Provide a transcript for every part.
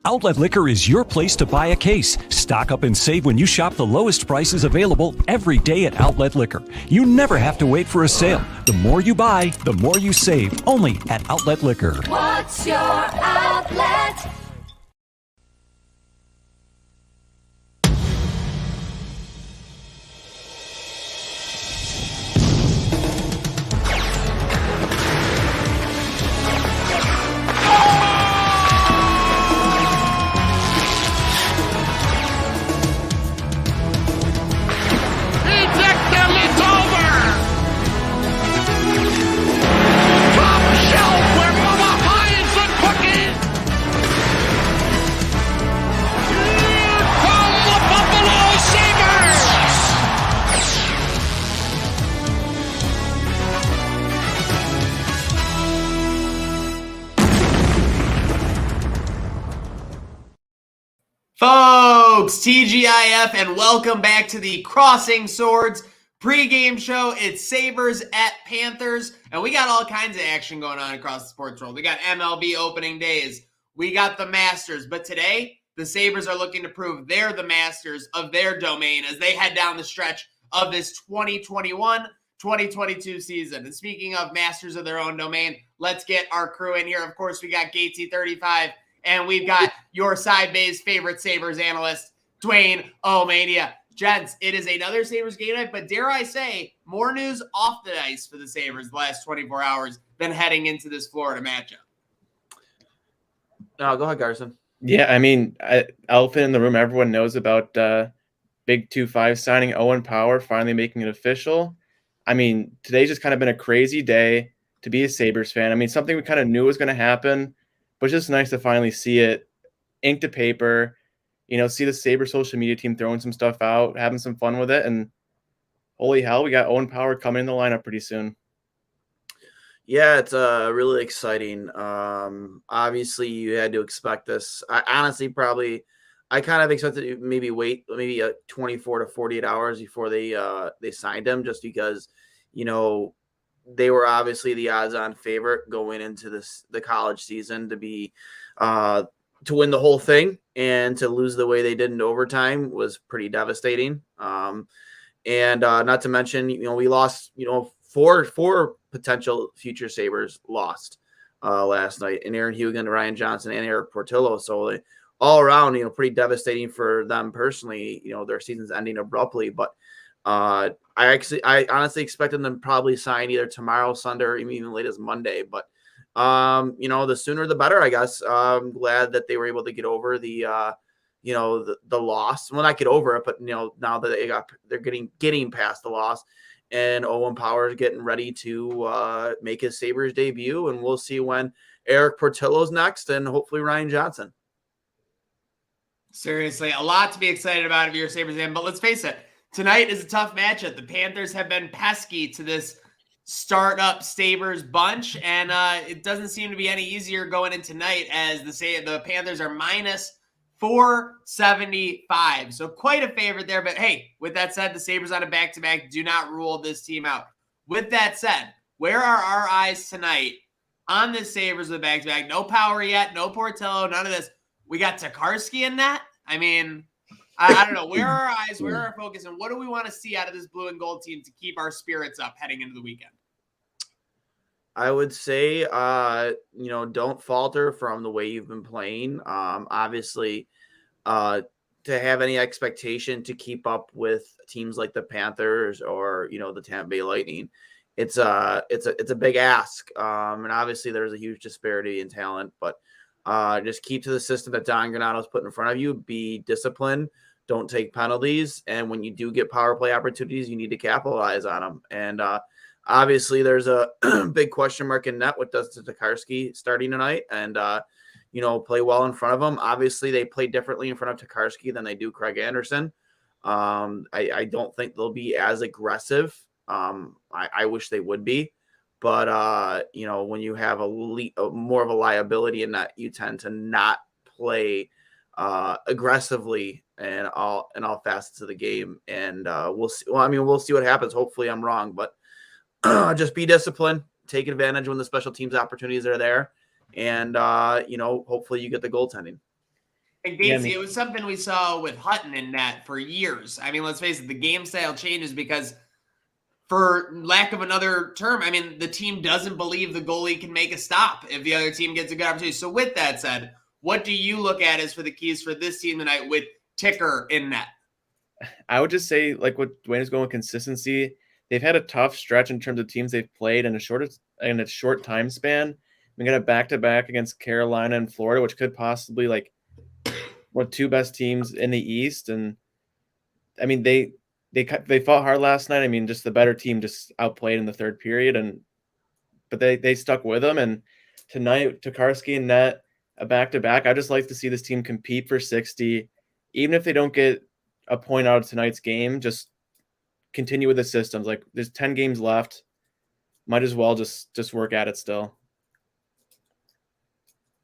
Outlet Liquor is your place to buy a case. Stock up and save when you shop the lowest prices available every day at Outlet Liquor. You never have to wait for a sale. The more you buy, the more you save. Only at Outlet Liquor. What's your outlet? Folks, TGIF, and welcome back to the Crossing Swords pregame show. It's Sabres at Panthers, and we got all kinds of action going on across the sports world. We got MLB opening days. We got the Masters. But today, the Sabres are looking to prove they're the masters of their domain as they head down the stretch of this 2021-2022 season. And speaking of masters of their own domain, let's get our crew in here. Of course, we got Gatesy35. And we've got your side bay's favorite Sabres analyst, Dwayne O'Mania. Gents, it is another Sabres game night, but dare I say, more news off the ice for the Sabres the last 24 hours than heading into this Florida matchup. No, go ahead, Garson. Yeah, I mean, elephant in the room, everyone knows about Big 2-5 signing Owen Power, finally making it official. I mean, today's just kind of been a crazy day to be a Sabres fan. I mean, something we kind of knew was going to happen. But it's just nice to finally see it ink to paper, see the Sabres social media team throwing some stuff out, having some fun with it. And holy hell, we got Owen Power coming in the lineup pretty soon. Yeah, it's really exciting. Obviously, you had to expect this. I kind of expected to wait 24 to 48 hours before they signed him, just because, they were obviously the odds-on favorite going into the college season to win the whole thing, and to lose the way they did in overtime was pretty devastating. And not to mention, we lost, four potential future Sabres lost last night, and Aaron Hugan, Ryan Johnson, and Eric Portillo. So all around, pretty devastating for them personally. Their season's ending abruptly, but I honestly expected them to probably sign either tomorrow, Sunday, or even late as Monday. But the sooner the better, I guess. I'm glad that they were able to get over the loss. Well, not get over it, but now that they're getting past the loss, and Owen Power is getting ready to make his Sabres debut, and we'll see when Eric Portillo's next, and hopefully Ryan Johnson. Seriously, a lot to be excited about if you're a Sabres fan, but let's face it. Tonight is a tough matchup. The Panthers have been pesky to this startup Sabres bunch, and it doesn't seem to be any easier going into tonight as the Panthers are minus 475. So quite a favorite there. But hey, with that said, the Sabres on a back-to-back do not rule this team out. With that said, where are our eyes tonight on the Sabres with back-to-back? No Power yet, no Portillo, none of this. We got Tokarski in that? I mean, I don't know. Where are our eyes? Where are our focus? And what do we want to see out of this blue and gold team to keep our spirits up heading into the weekend? I would say, don't falter from the way you've been playing. Obviously, to have any expectation to keep up with teams like the Panthers or, the Tampa Bay Lightning, it's a big ask. And obviously there's a huge disparity in talent, but just keep to the system that Don Granato's put in front of you. Be disciplined. Don't take penalties. And when you do get power play opportunities, you need to capitalize on them. And obviously there's a big question mark in net with Dustin Tokarski starting tonight, and, play well in front of him. Obviously they play differently in front of Tokarski than they do Craig Anderson. I don't think they'll be as aggressive. I wish they would be. But, when you have more of a liability in that, you tend to not play aggressively and all facets of the game. And we'll see. Well, we'll see what happens. Hopefully I'm wrong, but just be disciplined, take advantage when the special teams opportunities are there. And, hopefully you get the goaltending. And Gacy, it was something we saw with Hutton in net for years. I mean, let's face it, the game style changes because, for lack of another term, I mean, the team doesn't believe the goalie can make a stop if the other team gets a good opportunity. So with that said, what do you look at as for the keys for this team tonight with Ticker in net? I would just say, like what Dwayne is going with consistency, they've had a tough stretch in terms of teams they've played in a short time span. We got a back-to-back against Carolina and Florida, which could possibly two best teams in the East. And I mean, they fought hard last night. I mean, just the better team just outplayed in the third period, but they stuck with them. And tonight, Tokarski and net, a back-to-back. I just like to see this team compete for 60, even if they don't get a point out of tonight's game. Just continue with the systems. Like, there's 10 games left. Might as well just work at it still.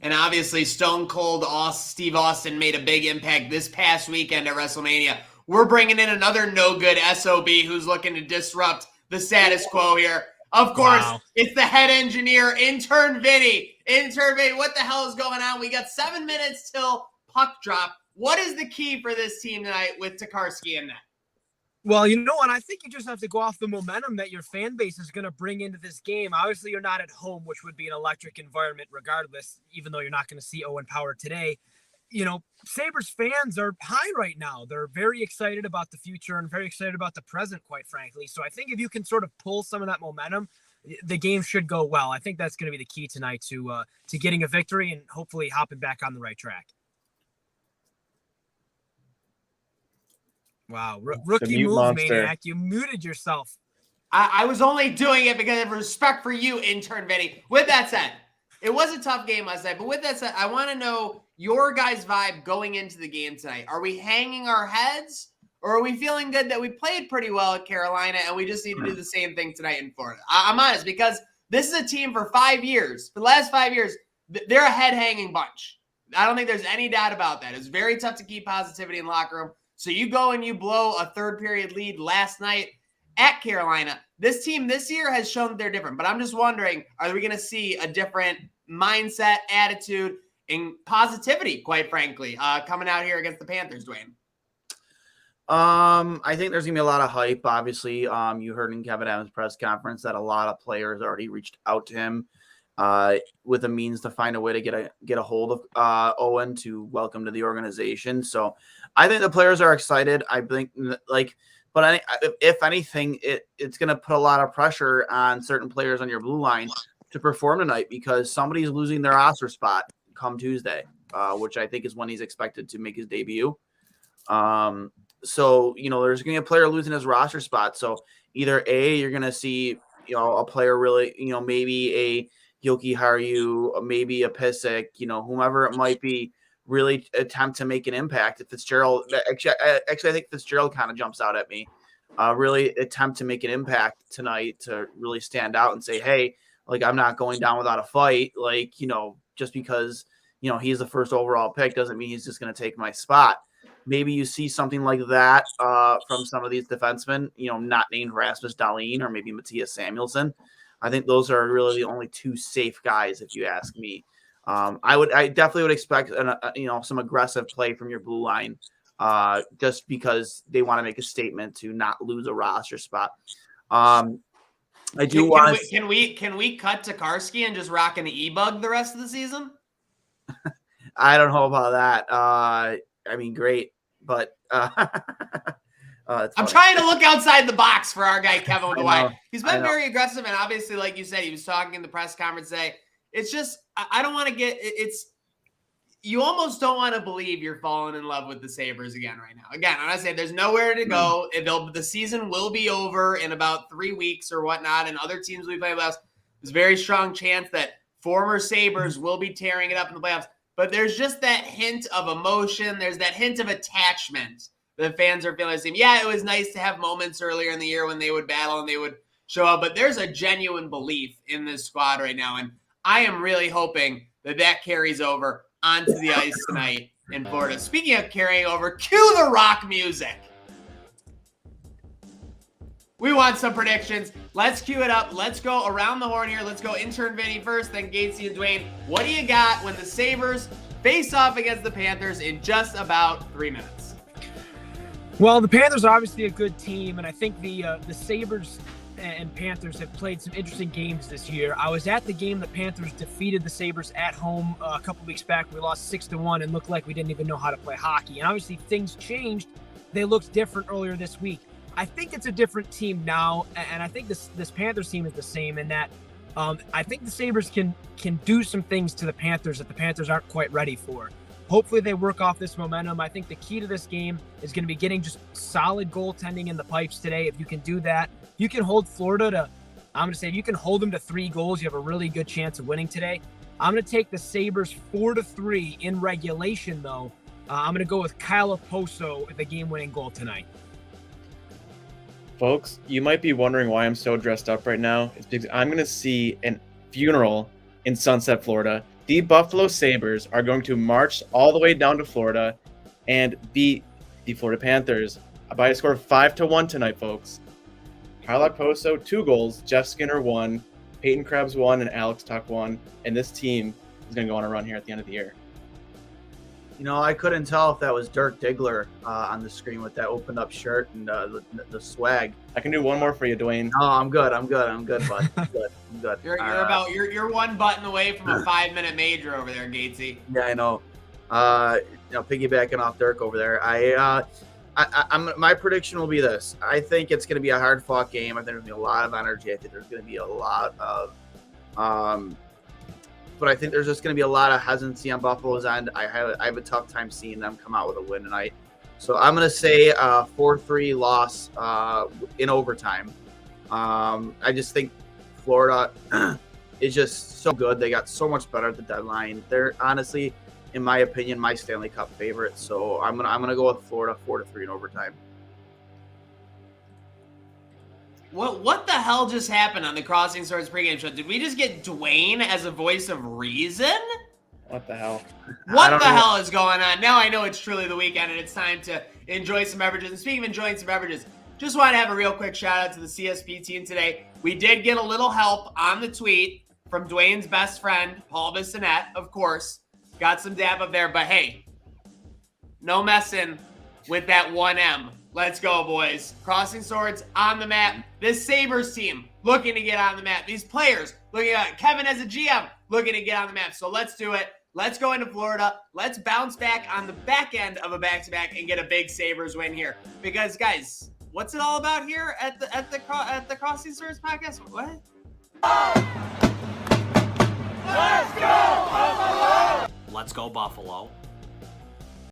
And obviously, Stone Cold Steve Austin made a big impact this past weekend at WrestleMania. We're bringing in another no-good SOB who's looking to disrupt the status quo here. Of course, It's the head engineer, Intern Vinny. Intern Vinny, what the hell is going on? We got 7 minutes till puck drop. What is the key for this team tonight with Tokarski and net? Well, you know what? I think you just have to go off the momentum that your fan base is going to bring into this game. Obviously, you're not at home, which would be an electric environment regardless, even though you're not going to see Owen Power today. You know, Sabres fans are high right now. They're very excited about the future and very excited about the present, quite frankly. So I think if you can sort of pull some of that momentum, the game should go well. I think that's going to be the key tonight to getting a victory and hopefully hopping back on the right track. Wow. Rookie move, monster. Maniac. You muted yourself. I was only doing it because of respect for you, Intern Vinny. With that said, it was a tough game last night. But with that said, I want to know your guys' vibe going into the game tonight. Are we hanging our heads, or are we feeling good that we played pretty well at Carolina and we just need to do the same thing tonight in Florida? I'm honest, because this is a team for 5 years. For the last 5 years, they're a head-hanging bunch. I don't think there's any doubt about that. It's very tough to keep positivity in the locker room. So you go and you blow a third-period lead last night at Carolina. This team this year has shown that they're different. But I'm just wondering, are we going to see a different mindset, attitude, and positivity, quite frankly, coming out here against the Panthers, Dwayne? I think there's going to be a lot of hype. Obviously, you heard in Kevin Adams' press conference that a lot of players already reached out to him with a means to find a way to get a hold of Owen to welcome to the organization. So I think the players are excited. I think but if anything, it's going to put a lot of pressure on certain players on your blue line to perform tonight, because somebody's losing their roster spot come Tuesday, which I think is when he's expected to make his debut. So, there's going to be a player losing his roster spot. So either you're going to see, a player really, maybe a Yoki Haru, maybe a Pissick, whomever it might be, really attempt to make an impact. If Fitzgerald, actually, I think Fitzgerald kind of jumps out at me. Really attempt to make an impact tonight to really stand out and say, hey, I'm not going down without a fight. Just because, he's the first overall pick doesn't mean he's just going to take my spot. Maybe you see something like that from some of these defensemen, not named Rasmus Dahlin or maybe Matthias Samuelsson. I think those are really the only two safe guys, if you ask me. I definitely would expect some aggressive play from your blue line, just because they want to make a statement to not lose a roster spot. I do want. Can we cut Tokarski and just rock an e-bug the rest of the season? I don't know about that. Great, but I'm trying to look outside the box for our guy Kevin Dwight. He's been very aggressive, and obviously, like you said, he was talking in the press conference today. It's just I don't want to get it's. You almost don't want to believe you're falling in love with the Sabres again right now. Again, I'm not saying there's nowhere to go. The season will be over in about 3 weeks or whatnot, and other teams we play playoffs. There's a very strong chance that former Sabres will be tearing it up in the playoffs. But there's just that hint of emotion. There's that hint of attachment that fans are feeling the same. Yeah, it was nice to have moments earlier in the year when they would battle and they would show up, but there's a genuine belief in this squad right now, and I am really hoping that carries over onto the ice tonight in Florida. Speaking of carrying over, cue the rock music. We want some predictions. Let's cue it up. Let's go around the horn here. Let's go Intern Vinny first, then Gatesy and Dwayne. What do you got when the Sabres face off against the Panthers in just about 3 minutes. Well, the Panthers are obviously a good team, and I think the Sabres and Panthers have played some interesting games this year. I was at the game the Panthers defeated the Sabres at home a couple weeks back. We lost 6-1 and looked like we didn't even know how to play hockey. And obviously things changed. They looked different earlier this week. I think it's a different team now, and I think this Panthers team is the same in that I think the Sabres can do some things to the Panthers that the Panthers aren't quite ready for. Hopefully they work off this momentum. I think the key to this game is going to be getting just solid goaltending in the pipes today. If you can do that, you can hold Florida to, I'm going to say, if you can hold them to 3 goals, you have a really good chance of winning today. I'm going to take the Sabres 4-3 in regulation, though. I'm going to go with Kyle Oposo with the game-winning goal tonight. Folks, you might be wondering why I'm so dressed up right now. It's because I'm going to see a funeral in Sunset, Florida. The Buffalo Sabres are going to march all the way down to Florida and beat the Florida Panthers by a score of 5-1 tonight, folks. Kyle Oposo, 2 goals, Jeff Skinner 1, Peyton Krebs 1, and Alex Tuck 1. And this team is going to go on a run here at the end of the year. You know, I couldn't tell if that was Dirk Diggler on the screen with that opened up shirt and the swag. I can do one more for you, Dwayne. No, I'm good, bud. I'm good. You're one button away from a 5-minute major over there, Gatesy. Yeah, I know. Piggybacking off Dirk over there, I'm my prediction will be this. I think it's going to be a hard fought game. I think there's going to be a lot of energy. I think there's going to be a lot of, but I think there's just going to be a lot of hesitancy on Buffalo's end. I have a tough time seeing them come out with a win tonight. So I'm going to say a 4-3 loss in overtime. I just think Florida is just so good. They got so much better at the deadline. They're honestly, in my opinion, my Stanley Cup favorite. So I'm gonna go with Florida 4-3 in overtime. What the hell just happened on the Crossing Swords pregame show? Did we just get Dwayne as a voice of reason? What the hell? What the hell is going on? Now I know it's truly the weekend and it's time to enjoy some beverages. And speaking of enjoying some beverages, just want to have a real quick shout out to the CSP team today. We did get a little help on the tweet from Dwayne's best friend, Paul Bissonette, of course. Got some dab up there, but hey, no messing with that 1M. Let's go, boys. Crossing Swords on the map. This Sabres team looking to get on the map. These players looking at Kevin as a GM looking to get on the map. So let's do it. Let's go into Florida. Let's bounce back on the back end of a back-to-back and get a big Sabres win here. Because, guys, what's it all about here at the Crossing Swords podcast? What? Let's go, Buffalo.